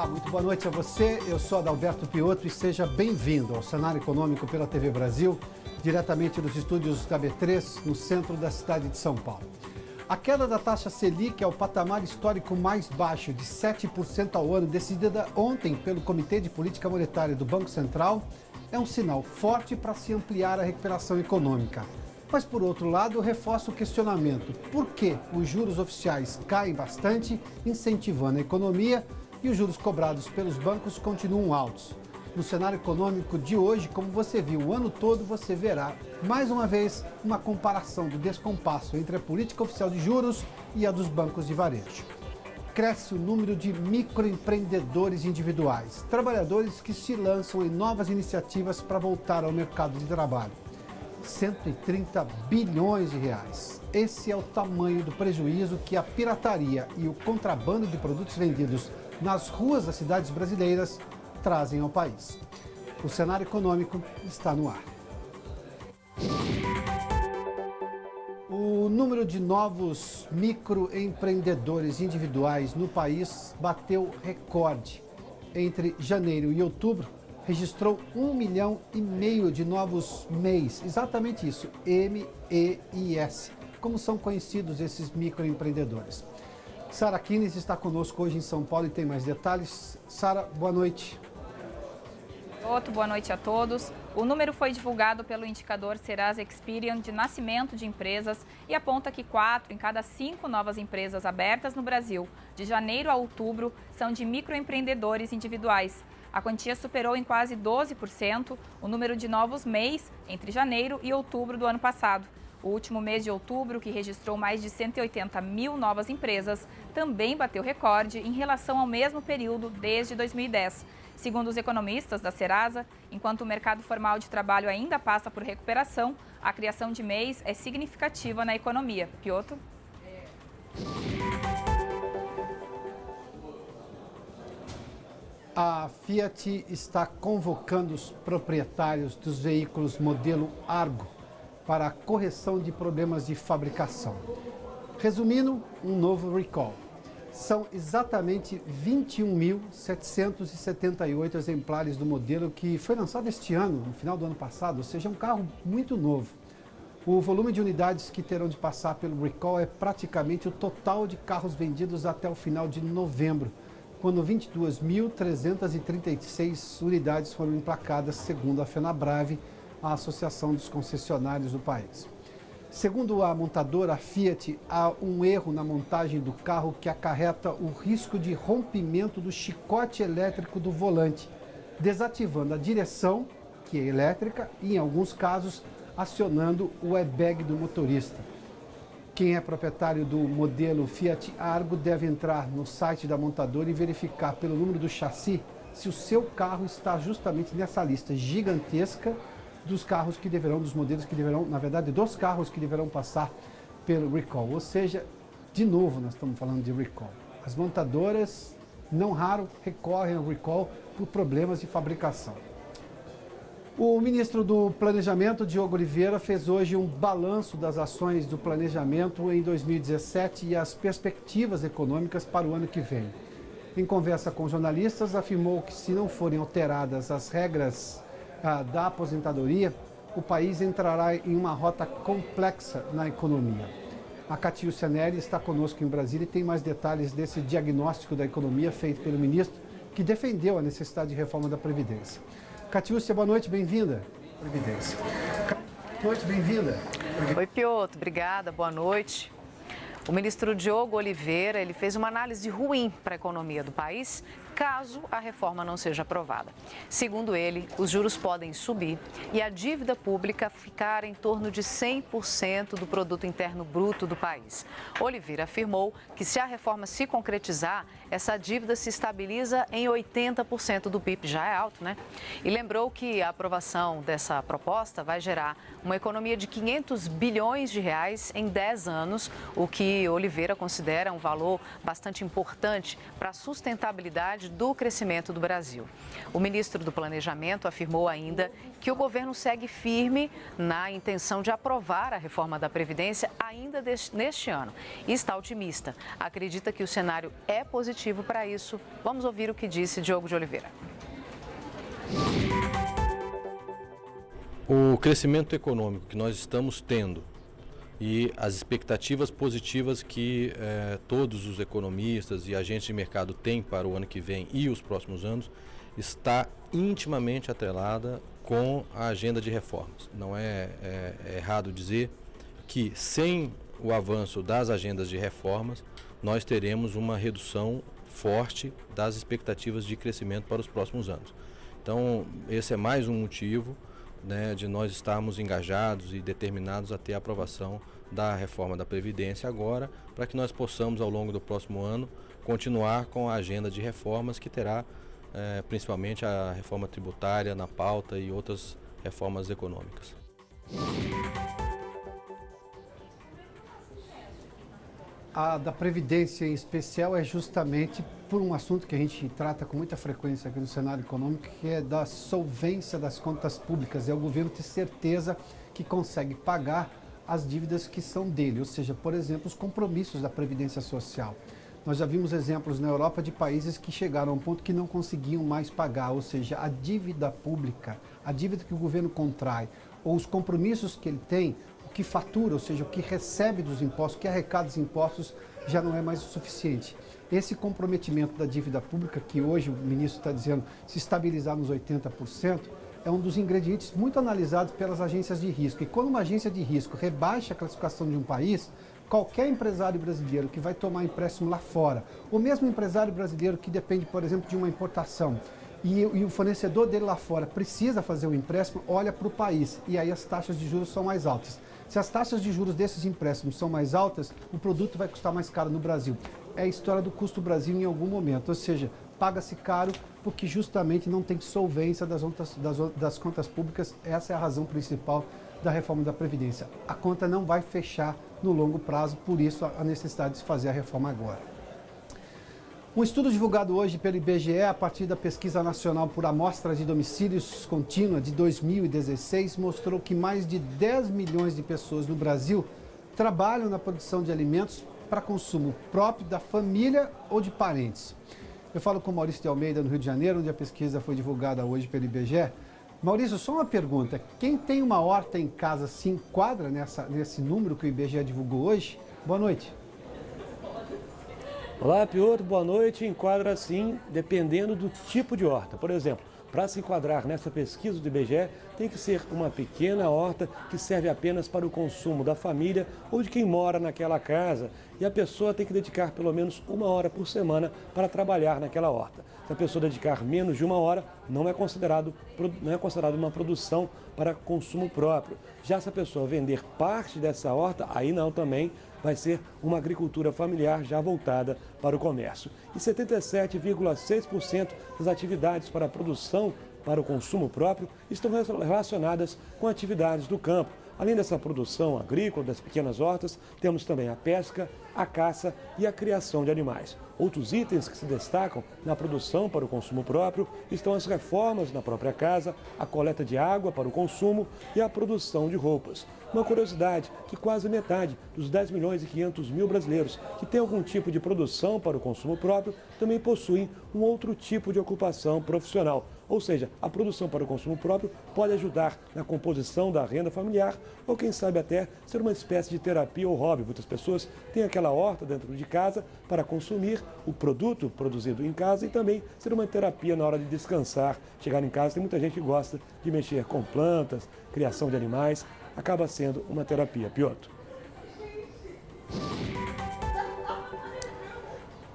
Olá, muito boa noite a você. Eu sou Adalberto Piotto e seja bem-vindo ao Cenário Econômico pela TV Brasil, diretamente dos estúdios da B3, no centro da cidade de São Paulo. A queda da taxa Selic é o patamar histórico mais baixo, de 7% ao ano, decidida ontem pelo Comitê de Política Monetária do Banco Central, é um sinal forte para se ampliar a recuperação econômica. Mas, por outro lado, reforça o questionamento: por que os juros oficiais caem bastante, incentivando a economia, e os juros cobrados pelos bancos continuam altos? No cenário econômico de hoje, como você viu o ano todo, você verá, mais uma vez, uma comparação do descompasso entre a política oficial de juros e a dos bancos de varejo. Cresce o número de microempreendedores individuais, trabalhadores que se lançam em novas iniciativas para voltar ao mercado de trabalho. 130 bilhões de reais. Esse é o tamanho do prejuízo que a pirataria e o contrabando de produtos vendidos nas ruas das cidades brasileiras trazem ao país. O cenário econômico está no ar. O número de novos microempreendedores individuais no país bateu recorde. Entre janeiro e outubro, registrou 1,5 milhão de novos MEIs, exatamente isso, MEIs, como são conhecidos esses microempreendedores. Sara Kines está conosco hoje em São Paulo e tem mais detalhes. Sara, boa noite. Boa noite a todos. O número foi divulgado pelo indicador Serasa Experian de nascimento de empresas e aponta que 4 em cada 5 novas empresas abertas no Brasil, de janeiro a outubro, são de microempreendedores individuais. A quantia superou em quase 12% o número de novos MEIs entre janeiro e outubro do ano passado. O último mês de outubro, que registrou mais de 180 mil novas empresas, também bateu recorde em relação ao mesmo período desde 2010. Segundo os economistas da Serasa, enquanto o mercado formal de trabalho ainda passa por recuperação, a criação de MEIs é significativa na economia. Piotto? A Fiat está convocando os proprietários dos veículos modelo Argo para a correção de problemas de fabricação. Resumindo, um novo recall. São exatamente 21.778 exemplares do modelo que foi lançado este ano, no final do ano passado, ou seja, é um carro muito novo. O volume de unidades que terão de passar pelo recall é praticamente o total de carros vendidos até o final de novembro, quando 22.336 unidades foram emplacadas, segundo a Fenabrave, a Associação dos Concessionários do país. Segundo a montadora, a Fiat, há um erro na montagem do carro que acarreta o risco de rompimento do chicote elétrico do volante, desativando a direção, que é elétrica, e, em alguns casos, acionando o airbag do motorista. Quem é proprietário do modelo Fiat Argo deve entrar no site da montadora e verificar pelo número do chassi se o seu carro está justamente nessa lista gigantesca dos carros que deverão, dos modelos que deverão, na verdade, dos carros que deverão passar pelo recall. Ou seja, de novo nós estamos falando de recall. As montadoras, não raro, recorrem ao recall por problemas de fabricação. O ministro do Planejamento, Diogo Oliveira, fez hoje um balanço das ações do planejamento em 2017 e as perspectivas econômicas para o ano que vem. Em conversa com jornalistas, afirmou que se não forem alteradas as regras da aposentadoria, o país entrará em uma rota complexa na economia. A Catiúcia Neri está conosco em Brasília e tem mais detalhes desse diagnóstico da economia feito pelo ministro, que defendeu a necessidade de reforma da Previdência. Catiúcia, boa noite, bem-vinda. Previdência. Boa noite, bem-vinda. Oi, Piotto, obrigada, boa noite. O ministro Diogo Oliveira, ele fez uma análise ruim para a economia do país, caso a reforma não seja aprovada. Segundo ele, os juros podem subir e a dívida pública ficar em torno de 100% do produto interno bruto do país. Oliveira afirmou que se a reforma se concretizar, essa dívida se estabiliza em 80% do PIB, já é alto, né? E lembrou que a aprovação dessa proposta vai gerar uma economia de 500 bilhões de reais em 10 anos, o que Oliveira considera um valor bastante importante para a sustentabilidade do crescimento do Brasil. O ministro do Planejamento afirmou ainda que o governo segue firme na intenção de aprovar a reforma da Previdência ainda neste ano e está otimista. Acredita que o cenário é positivo para isso. Vamos ouvir o que disse Diogo de Oliveira. O crescimento econômico que nós estamos tendo e as expectativas positivas que todos os economistas e agentes de mercado têm para o ano que vem e os próximos anos está intimamente atrelada com a agenda de reformas. Não é errado dizer que sem o avanço das agendas de reformas nós teremos uma redução forte das expectativas de crescimento para os próximos anos. Então esse é mais um motivo de nós estarmos engajados e determinados a ter a aprovação da reforma da Previdência agora, para que nós possamos, ao longo do próximo ano, continuar com a agenda de reformas que terá principalmente a reforma tributária na pauta e outras reformas econômicas. A da Previdência em especial é justamente por um assunto que a gente trata com muita frequência aqui no cenário econômico, que é da solvência das contas públicas. É o governo ter certeza que consegue pagar as dívidas que são dele, ou seja, por exemplo, os compromissos da Previdência Social. Nós já vimos exemplos na Europa de países que chegaram a um ponto que não conseguiam mais pagar, ou seja, a dívida pública, a dívida que o governo contrai, ou os compromissos que ele tem, o que fatura, ou seja, o que recebe dos impostos, o que arrecada dos impostos, já não é mais o suficiente. Esse comprometimento da dívida pública, que hoje o ministro está dizendo se estabilizar nos 80%, é um dos ingredientes muito analisados pelas agências de risco. E quando uma agência de risco rebaixa a classificação de um país, qualquer empresário brasileiro que vai tomar empréstimo lá fora, ou mesmo empresário brasileiro que depende, por exemplo, de uma importação, e o fornecedor dele lá fora precisa fazer o empréstimo, olha para o país, e aí as taxas de juros são mais altas. Se as taxas de juros desses empréstimos são mais altas, o produto vai custar mais caro no Brasil. É a história do custo Brasil em algum momento, ou seja, paga-se caro porque justamente não tem solvência das contas públicas. Essa é a razão principal da reforma da Previdência. A conta não vai fechar no longo prazo, por isso a necessidade de se fazer a reforma agora. Um estudo divulgado hoje pelo IBGE, a partir da Pesquisa Nacional por Amostra de Domicílios Contínua de 2016, mostrou que mais de 10 milhões de pessoas no Brasil trabalham na produção de alimentos para consumo próprio da família ou de parentes. Eu falo com Maurício de Almeida, no Rio de Janeiro, onde a pesquisa foi divulgada hoje pelo IBGE. Maurício, só uma pergunta. Quem tem uma horta em casa se enquadra nesse número que o IBGE divulgou hoje? Boa noite. Olá, Piotr, boa noite. Enquadra sim, dependendo do tipo de horta. Por exemplo, para se enquadrar nessa pesquisa do IBGE, tem que ser uma pequena horta que serve apenas para o consumo da família ou de quem mora naquela casa. E a pessoa tem que dedicar pelo menos 1 hora por semana para trabalhar naquela horta. Se a pessoa dedicar menos de 1 hora, não é considerado uma produção para consumo próprio. Já se a pessoa vender parte dessa horta, aí não também vai ser uma agricultura familiar já voltada para o comércio. E 77,6% das atividades para a produção para o consumo próprio estão relacionadas com atividades do campo. Além dessa produção agrícola, das pequenas hortas, temos também a pesca, a caça e a criação de animais. Outros itens que se destacam na produção para o consumo próprio estão as reformas na própria casa, a coleta de água para o consumo e a produção de roupas. Uma curiosidade, que quase metade dos 10 milhões e 500 mil brasileiros que têm algum tipo de produção para o consumo próprio também possuem um outro tipo de ocupação profissional. Ou seja, a produção para o consumo próprio pode ajudar na composição da renda familiar ou, quem sabe, até ser uma espécie de terapia ou hobby. Muitas pessoas têm aquela horta dentro de casa para consumir o produto produzido em casa e também ser uma terapia na hora de descansar. Chegar em casa, tem muita gente que gosta de mexer com plantas, criação de animais. Acaba sendo uma terapia, Piotr.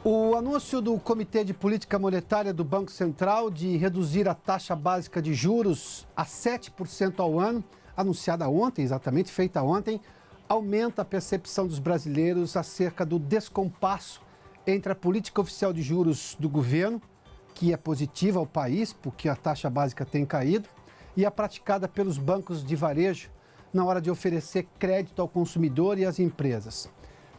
O anúncio do Comitê de Política Monetária do Banco Central de reduzir a taxa básica de juros a 7% ao ano, anunciada ontem, exatamente, feita ontem, aumenta a percepção dos brasileiros acerca do descompasso entre a política oficial de juros do governo, que é positiva ao país, porque a taxa básica tem caído, e a praticada pelos bancos de varejo na hora de oferecer crédito ao consumidor e às empresas.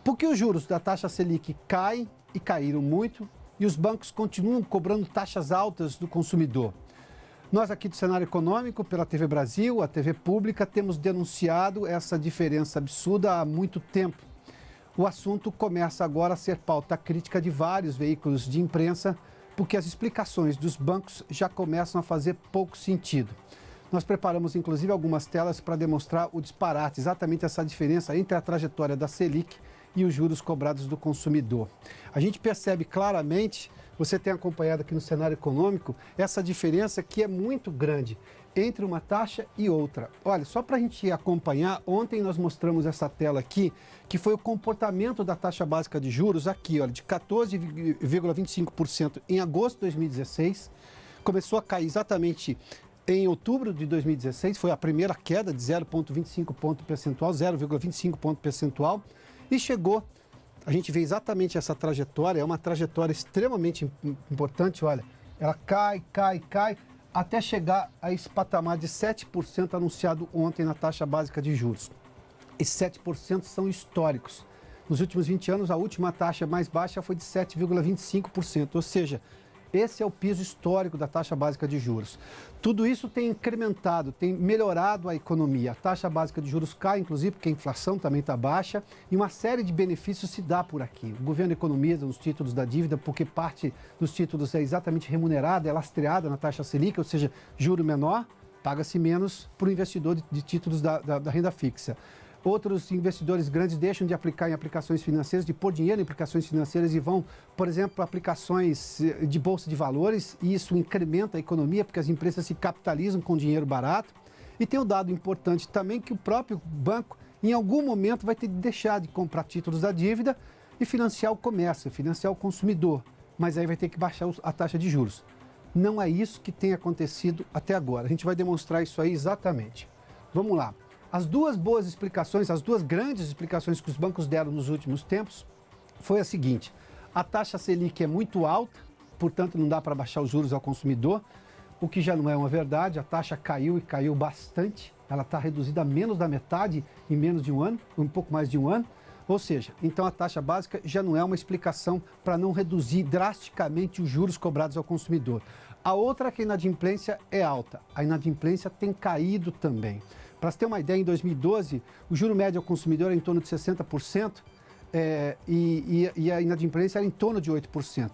Porque os juros da taxa Selic caem e caíram muito, e os bancos continuam cobrando taxas altas do consumidor. Nós aqui do Cenário Econômico, pela TV Brasil, a TV Pública, temos denunciado essa diferença absurda há muito tempo. O assunto começa agora a ser pauta crítica de vários veículos de imprensa, porque as explicações dos bancos já começam a fazer pouco sentido. Nós preparamos, inclusive, algumas telas para demonstrar o disparate, exatamente essa diferença entre a trajetória da Selic e os juros cobrados do consumidor. A gente percebe claramente, você tem acompanhado aqui no Cenário Econômico, essa diferença que é muito grande entre uma taxa e outra. Olha, só para a gente acompanhar, ontem nós mostramos essa tela aqui, que foi o comportamento da taxa básica de juros aqui, olha, de 14,25% em agosto de 2016, começou a cair exatamente em outubro de 2016, foi a primeira queda de 0,25 ponto percentual, 0,25 ponto percentual, e chegou, a gente vê exatamente essa trajetória, é uma trajetória extremamente importante, olha, ela cai, até chegar a esse patamar de 7% anunciado ontem na taxa básica de juros. Esses 7% são históricos. Nos últimos 20 anos, a última taxa mais baixa foi de 7,25%, ou seja, esse é o piso histórico da taxa básica de juros. Tudo isso tem incrementado, tem melhorado a economia. A taxa básica de juros cai, inclusive, porque a inflação também está baixa e uma série de benefícios se dá por aqui. O governo economiza os títulos da dívida porque parte dos títulos é exatamente remunerada, é lastreada na taxa Selic, ou seja, juro menor, paga-se menos para o investidor de títulos da renda fixa. Outros investidores grandes deixam de aplicar em aplicações financeiras, de pôr dinheiro em aplicações financeiras e vão, por exemplo, para aplicações de bolsa de valores, e isso incrementa a economia porque as empresas se capitalizam com dinheiro barato. E tem um dado importante também que o próprio banco, em algum momento, vai ter de deixar de comprar títulos da dívida e financiar o comércio, financiar o consumidor, mas aí vai ter que baixar a taxa de juros. Não é isso que tem acontecido até agora. A gente vai demonstrar isso aí exatamente. Vamos lá. As duas boas explicações, as duas grandes explicações que os bancos deram nos últimos tempos foi a seguinte: a taxa Selic é muito alta, portanto não dá para baixar os juros ao consumidor, o que já não é uma verdade, a taxa caiu e caiu bastante, ela está reduzida a menos da metade em menos de um ano, um pouco mais de um ano, ou seja, então a taxa básica já não é uma explicação para não reduzir drasticamente os juros cobrados ao consumidor. A outra é que a inadimplência é alta, a inadimplência tem caído também. Para você ter uma ideia, em 2012, o juro médio ao consumidor era em torno de 60% e a inadimplência era em torno de 8%.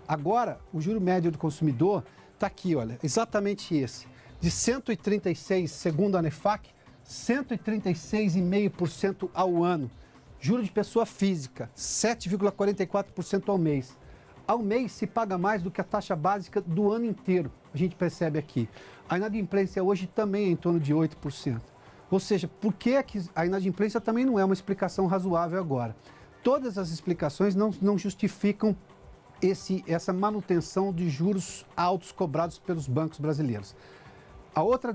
Agora, o juro médio do consumidor está aqui, olha, exatamente esse. De 136, segundo a ANEFAC, 136,5% ao ano. Juro de pessoa física, 7,44% ao mês. Ao mês se paga mais do que a taxa básica do ano inteiro, a gente percebe aqui. A inadimplência hoje também é em torno de 8%. Ou seja, por que a inadimplência também não é uma explicação razoável agora? Todas as explicações não justificam essa manutenção de juros altos cobrados pelos bancos brasileiros. A outra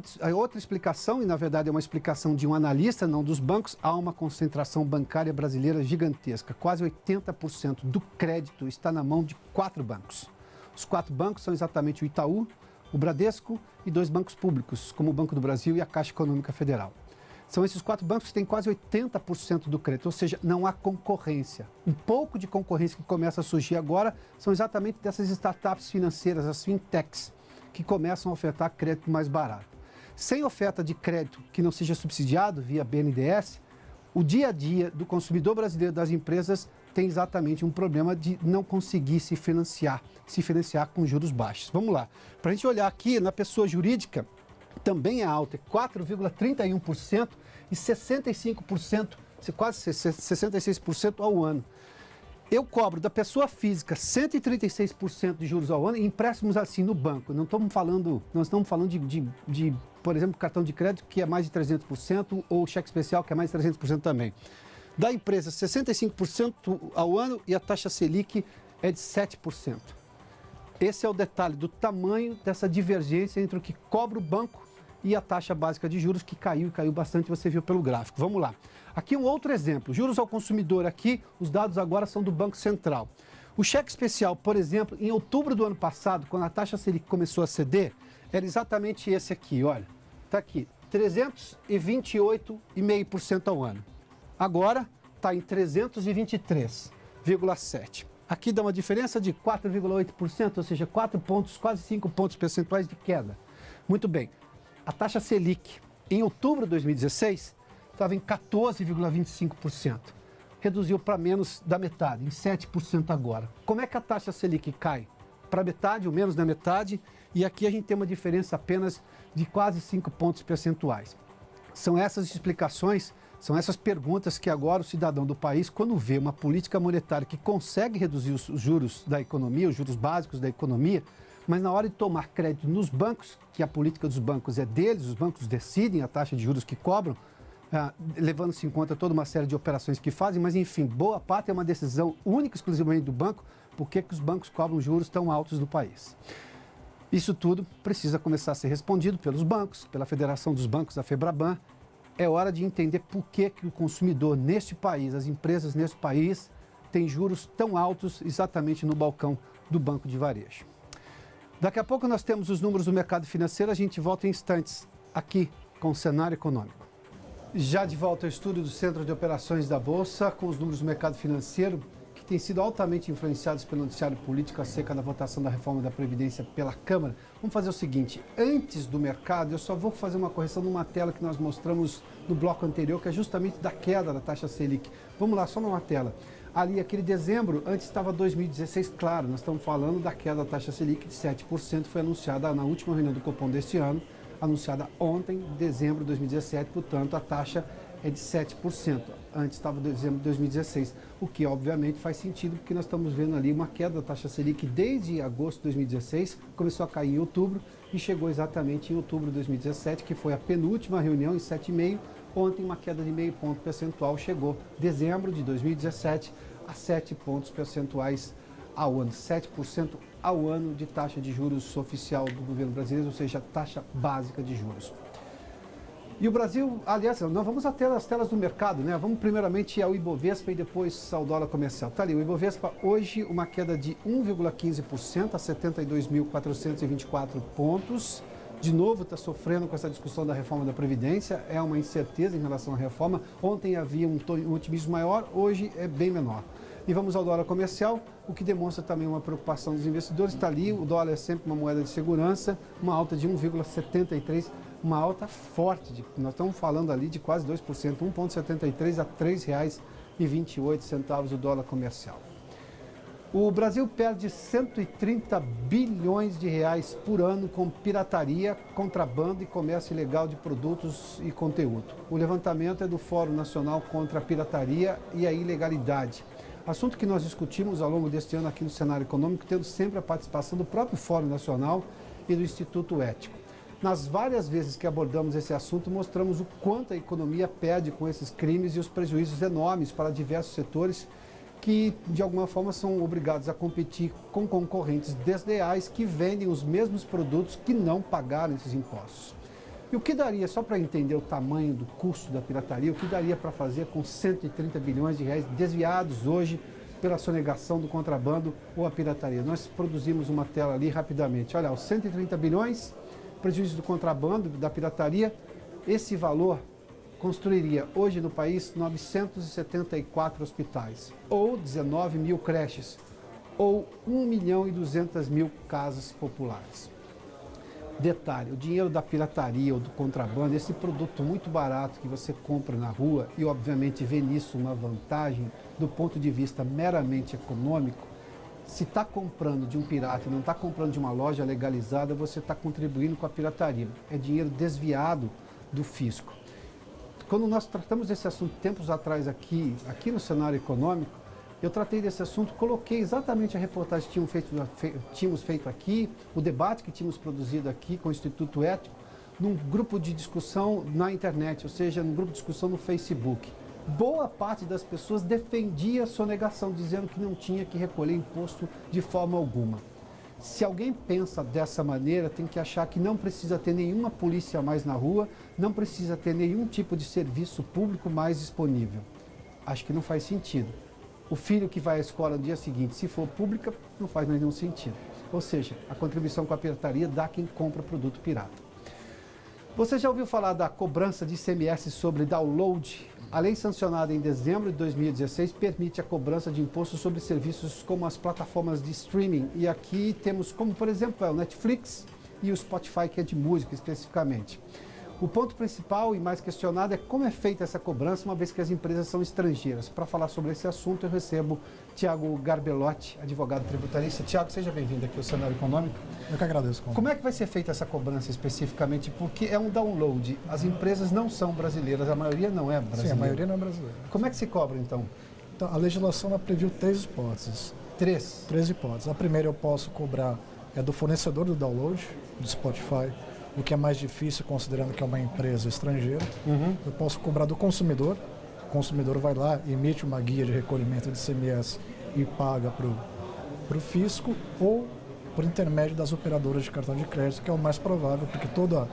explicação, e na verdade é uma explicação de um analista, não dos bancos, há uma concentração bancária brasileira gigantesca. Quase 80% do crédito está na mão de 4 bancos. Os 4 bancos são exatamente o Itaú, o Bradesco e 2 bancos públicos, como o Banco do Brasil e a Caixa Econômica Federal. São esses 4 bancos que têm quase 80% do crédito, ou seja, não há concorrência. Um pouco de concorrência que começa a surgir agora são exatamente dessas startups financeiras, as fintechs, que começam a ofertar crédito mais barato. Sem oferta de crédito que não seja subsidiado via BNDES, o dia a dia do consumidor brasileiro, das empresas, tem exatamente um problema de não conseguir se financiar com juros baixos. Vamos lá. Para a gente olhar aqui, na pessoa jurídica, também é alta, é 4,31% e 65%, quase 66% ao ano. Eu cobro da pessoa física 136% de juros ao ano em empréstimos assim no banco. Nós estamos falando de, por exemplo, cartão de crédito que é mais de 300% ou cheque especial que é mais de 300% também. Da empresa, 65% ao ano e a taxa Selic é de 7%. Esse é o detalhe do tamanho dessa divergência entre o que cobra o banco e a taxa básica de juros, que caiu bastante, você viu pelo gráfico. Vamos lá. Aqui um outro exemplo. Juros ao consumidor aqui, os dados agora são do Banco Central. O cheque especial, por exemplo, em outubro do ano passado, quando a taxa Selic começou a ceder, era exatamente esse aqui, olha. Está aqui, 328,5% ao ano. Agora está em 323,7%. Aqui dá uma diferença de 4,8%, ou seja, 4 pontos, quase 5 pontos percentuais de queda. Muito bem. A taxa Selic, em outubro de 2016, estava em 14,25%. Reduziu para menos da metade, em 7% agora. Como é que a taxa Selic cai? Para metade ou menos da metade, e aqui a gente tem uma diferença apenas de quase 5 pontos percentuais. São essas explicações, são essas perguntas que agora o cidadão do país, quando vê uma política monetária que consegue reduzir os juros da economia, os juros básicos da economia, mas na hora de tomar crédito nos bancos, que a política dos bancos é deles, os bancos decidem a taxa de juros que cobram, levando-se em conta toda uma série de operações que fazem, mas enfim, boa parte é uma decisão única e exclusivamente do banco, por que os bancos cobram juros tão altos no país. Isso tudo precisa começar a ser respondido pelos bancos, pela Federação dos Bancos, a FEBRABAN. É hora de entender por que o consumidor neste país, as empresas neste país, têm juros tão altos exatamente no balcão do banco de varejo. Daqui a pouco nós temos os números do mercado financeiro, a gente volta em instantes aqui com o cenário econômico. Já de volta ao estúdio do Centro de Operações da Bolsa, com os números do mercado financeiro, que têm sido altamente influenciados pelo noticiário político acerca da votação da reforma da Previdência pela Câmara. Vamos fazer o seguinte, antes do mercado, eu só vou fazer uma correção numa tela que nós mostramos no bloco anterior, que é justamente da queda da taxa Selic. Vamos lá, só numa tela. Ali, aquele dezembro, antes estava 2016, claro, nós estamos falando da queda da taxa Selic de 7%, foi anunciada na última reunião do Copom deste ano, anunciada ontem, dezembro de 2017, portanto, a taxa é de 7%. Antes estava dezembro de 2016, o que obviamente faz sentido, porque nós estamos vendo ali uma queda da taxa Selic desde agosto de 2016, começou a cair em outubro e chegou exatamente em outubro de 2017, que foi a penúltima reunião, em 7,5%. Ontem, uma queda de meio ponto percentual, chegou dezembro de 2017 a 7 pontos percentuais ao ano, 7% ao ano de taxa de juros oficial do governo brasileiro, ou seja, taxa básica de juros. E o Brasil, aliás, nós vamos até as telas do mercado, né? Vamos primeiramente ao Ibovespa e depois ao dólar comercial. Está ali, o Ibovespa hoje uma queda de 1,15% a 72.424 pontos. De novo, está sofrendo com essa discussão da reforma da Previdência, é uma incerteza em relação à reforma. Ontem havia um otimismo maior, hoje é bem menor. E vamos ao dólar comercial, o que demonstra também uma preocupação dos investidores. Está ali, o dólar é sempre uma moeda de segurança, uma alta de 1,73%, uma alta forte. Nós estamos falando ali de quase 2%, 1,73 a R$ 3,28 o dólar comercial. O Brasil perde 130 bilhões de reais por ano com pirataria, contrabando e comércio ilegal de produtos e conteúdo. O levantamento é do Fórum Nacional contra a Pirataria e a Ilegalidade. Assunto que nós discutimos ao longo deste ano aqui no cenário econômico, tendo sempre a participação do próprio Fórum Nacional e do Instituto Ético. Nas várias vezes que abordamos esse assunto, mostramos o quanto a economia perde com esses crimes e os prejuízos enormes para diversos setores que, de alguma forma, são obrigados a competir com concorrentes desleais que vendem os mesmos produtos que não pagaram esses impostos. E o que daria, só para entender o tamanho do custo da pirataria, o que daria para fazer com 130 bilhões de reais desviados hoje pela sonegação do contrabando ou a pirataria? Nós produzimos uma tela ali rapidamente. Olha, os 130 bilhões, prejuízo do contrabando, da pirataria, esse valor construiria hoje no país 974 hospitais, ou 19 mil creches, ou 1.200.000 casas populares. Detalhe, o dinheiro da pirataria ou do contrabando, esse produto muito barato que você compra na rua e obviamente vê nisso uma vantagem do ponto de vista meramente econômico, se está comprando de um pirata e não está comprando de uma loja legalizada, você está contribuindo com a pirataria. É dinheiro desviado do fisco. Quando nós tratamos desse assunto tempos atrás aqui no cenário econômico, eu tratei desse assunto, coloquei exatamente a reportagem que tínhamos feito aqui, o debate que tínhamos produzido aqui com o Instituto Ético, num grupo de discussão na internet, ou seja, num grupo de discussão no Facebook. Boa parte das pessoas defendia a sonegação, dizendo que não tinha que recolher imposto de forma alguma. Se alguém pensa dessa maneira, tem que achar que não precisa ter nenhuma polícia mais na rua, não precisa ter nenhum tipo de serviço público mais disponível. Acho que não faz sentido. O filho que vai à escola no dia seguinte, se for pública, não faz mais nenhum sentido. Ou seja, a contribuição com a pirataria dá quem compra produto pirata. Você já ouviu falar da cobrança de ICMS sobre download? A lei sancionada em dezembro de 2016 permite a cobrança de imposto sobre serviços como as plataformas de streaming. E aqui temos como, por exemplo, o Netflix e o Spotify, que é de música especificamente. O ponto principal e mais questionado é como é feita essa cobrança, uma vez que as empresas são estrangeiras. Para falar sobre esse assunto, eu recebo Tiago Garbelotti, advogado tributarista. Tiago, seja bem-vindo aqui ao Cenário Econômico. Eu que agradeço. Como é que vai ser feita essa cobrança especificamente? Porque é um download. As empresas não são brasileiras, a maioria não é brasileira. Sim, a maioria não é brasileira. Como é que se cobra, então? Então, a legislação previu 3 hipóteses. Três hipóteses. A primeira eu posso cobrar é do fornecedor do download, do Spotify, o que é mais difícil considerando que é uma empresa estrangeira. Eu posso cobrar do consumidor. O consumidor vai lá, emite uma guia de recolhimento de ICMS e paga para o fisco, ou por intermédio das operadoras de cartão de crédito, que é o mais provável, porque toda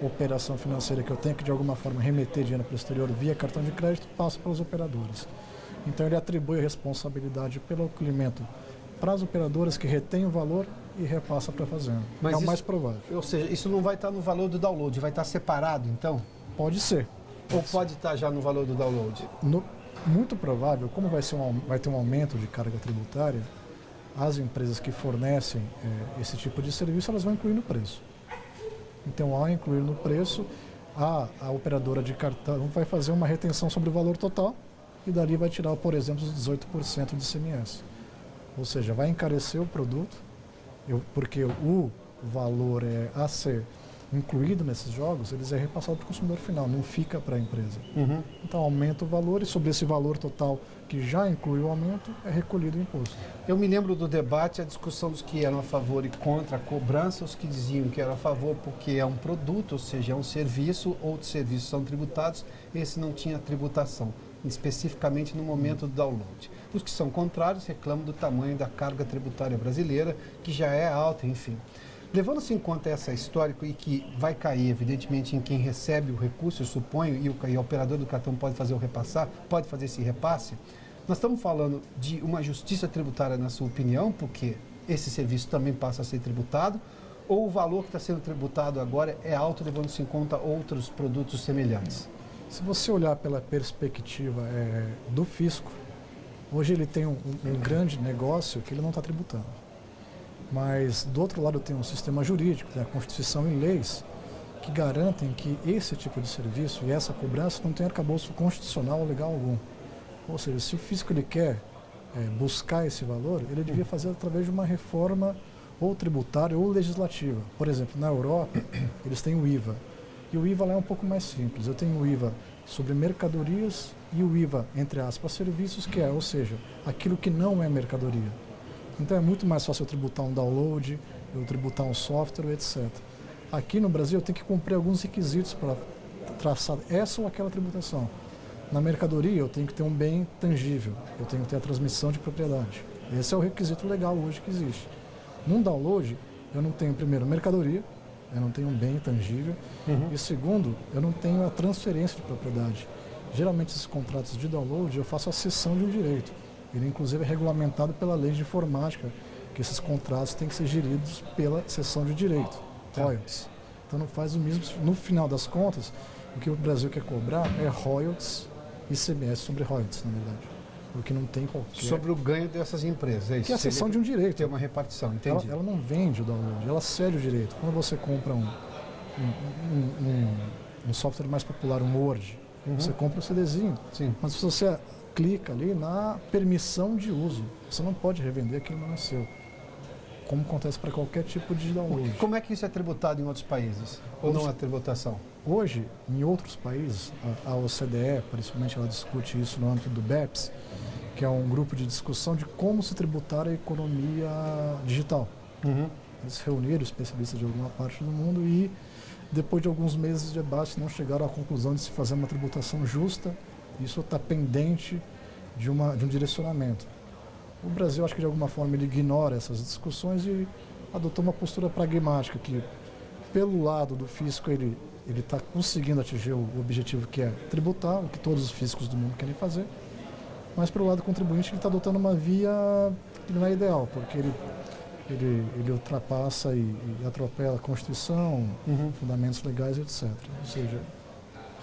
operação financeira que eu tenho que de alguma forma remeter dinheiro para o exterior via cartão de crédito passa pelas operadoras. Então ele atribui a responsabilidade pelo recolhimento para as operadoras que retêm o valor e repassa para a fazenda. Mas é o isso, mais provável. Ou seja, isso não vai estar no valor do download, vai estar separado, então? Pode ser. Ou pode estar já no valor do download? Muito provável, como vai ter um aumento de carga tributária, as empresas que fornecem esse tipo de serviço, elas vão incluir no preço. Então, ao incluir no preço, a operadora de cartão vai fazer uma retenção sobre o valor total e dali vai tirar, por exemplo, os 18% de ICMS. Ou seja, vai encarecer o produto, porque o valor a ser incluído nesses jogos, eles é repassado para o consumidor final, não fica para a empresa. Então aumenta o valor e sobre esse valor total que já inclui o aumento, é recolhido o imposto. Eu me lembro do debate, a discussão dos que eram a favor e contra a cobrança, os que diziam que eram a favor porque é um produto, ou seja, é um serviço, outros serviços são tributados, esse não tinha tributação, especificamente no momento do download. Os que são contrários reclamam do tamanho da carga tributária brasileira, que já é alta, enfim. Levando-se em conta essa histórica e que vai cair, evidentemente, em quem recebe o recurso, eu suponho, e o operador do cartão pode fazer pode fazer esse repasse, nós estamos falando de uma justiça tributária, na sua opinião, porque esse serviço também passa a ser tributado, ou o valor que está sendo tributado agora é alto, levando-se em conta outros produtos semelhantes? Se você olhar pela perspectiva do fisco, hoje ele tem um grande negócio que ele não está tributando. Mas, do outro lado, tem um sistema jurídico, tem a Constituição e leis que garantem que esse tipo de serviço e essa cobrança não tem arcabouço constitucional ou legal algum. Ou seja, se o fisco ele quer buscar esse valor, ele devia fazer através de uma reforma ou tributária ou legislativa. Por exemplo, na Europa, eles têm o IVA. E o IVA lá é um pouco mais simples. Eu tenho o IVA sobre mercadorias e o IVA, entre aspas, serviços, que ou seja, aquilo que não é mercadoria. Então é muito mais fácil eu tributar um download, eu tributar um software, etc. Aqui no Brasil eu tenho que cumprir alguns requisitos para traçar essa ou aquela tributação. Na mercadoria eu tenho que ter um bem tangível, eu tenho que ter a transmissão de propriedade. Esse é o requisito legal hoje que existe. Num download eu não tenho, primeiro, mercadoria, eu não tenho um bem tangível, e segundo, eu não tenho a transferência de propriedade. Geralmente esses contratos de download eu faço a cessão de um direito. Ele, inclusive, é regulamentado pela lei de informática, que esses contratos têm que ser geridos pela cessão de direito, royalties. Então, não faz o mesmo. No final das contas, o que o Brasil quer cobrar é royalties e ICMS sobre royalties, na verdade. Porque não tem qualquer... Sobre o ganho dessas empresas, é isso? Que é a cessão de um direito. Tem uma repartição, entendi. Ela não vende o download, ela cede o direito. Quando você compra um software mais popular, um Word, você compra o CDzinho. Sim. Mas se você clica ali na permissão de uso, você não pode revender aquilo que não é seu. Como acontece para qualquer tipo de download. Como é que isso é tributado em outros países? Ou não há tributação? Hoje, em outros países, a OCDE, principalmente, ela discute isso no âmbito do BEPS, que é um grupo de discussão de como se tributar a economia digital. Eles reuniram especialistas de alguma parte do mundo e, depois de alguns meses de debate, não chegaram à conclusão de se fazer uma tributação justa. Isso está pendente de um direcionamento. O Brasil, acho que de alguma forma, ele ignora essas discussões e adotou uma postura pragmática que, pelo lado do fisco, ele está conseguindo atingir o objetivo que é tributar, o que todos os fiscos do mundo querem fazer, mas pelo lado do contribuinte ele está adotando uma via que não é ideal, porque ele ele ultrapassa e atropela a Constituição, fundamentos legais, etc. Ou seja,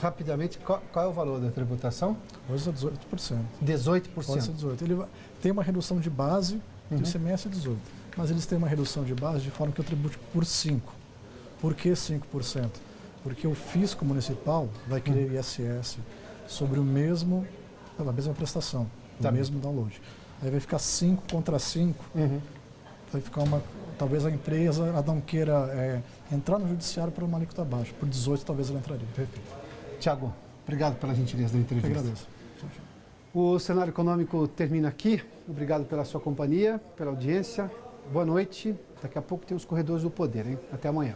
rapidamente, qual é o valor da tributação? hoje é 18%. 18%. Pode ser 18%. Ele tem uma redução de base, que o ICMS é 18%. Mas eles têm uma redução de base de forma que eu tribute por 5%. Por que 5%? Porque o fisco municipal vai querer ISS sobre pela mesma prestação, o mesmo download. Aí vai ficar 5 contra 5, vai ficar talvez a empresa ela não queira entrar no judiciário por uma alíquota baixa, por 18 talvez ela entraria. Perfeito. Tiago, obrigado pela gentileza da entrevista. Eu agradeço. O cenário econômico termina aqui. Obrigado pela sua companhia, pela audiência. Boa noite. Daqui a pouco tem os Corredores do Poder, hein? Até amanhã.